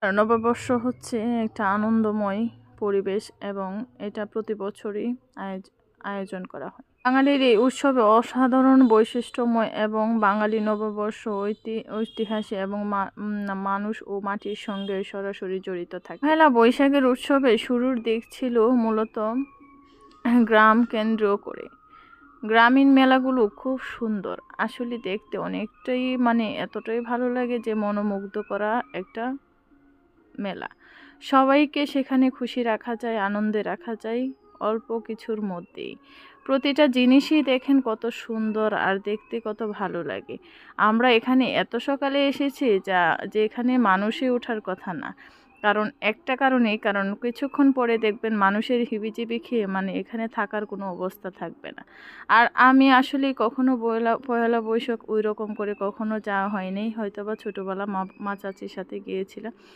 আর নববর্ষ হচ্ছে একটা আনন্দময় পরিবেশ এবং এটা প্রতি বছরই আয়োজন করা হয়। বাঙালির এই উৎসবে অসাধারণ বৈশিষ্ট্যময় এবং বাঙালি নববর্ষ ঐতিহাসিক এবং মানুষ ও মাটির সঙ্গে সরাসরি জড়িত থাকে। পহেলা বৈশাখের উৎসবে শুরুর দিক ছিল মূলত গ্রাম কেন্দ্র করে। গ্রামীণ মেলাগুলো খুব সুন্দর, আসলে দেখতে অনেকটাই এতটাই ভালো লাগে যে মনোমুগ্ধ করা একটা মেলা। সবাইকে সেখানে খুশি রাখা যায়, আনন্দে রাখা যায় অল্প কিছুর মধ্যেই। প্রতিটা জিনিসই দেখেন কত সুন্দর আর দেখতে কত ভালো লাগে। আমরা এখানে এত সকালে এসেছি যে এখানে মানুষই ওঠার কথা না। কারণ একটা কারণেই, কারণ কিছুক্ষণ পরে দেখবেন মানুষের হিবিজিবি খেয়ে এখানে থাকার কোনো অবস্থা থাকবে না। আর আমি আসলে কখনো পয়লা বৈশাখ ওই রকম করে কখনো যাওয়া হয়নি, হয়তো বা ছোটোবেলা মা চাচির সাথে গিয়েছিলাম।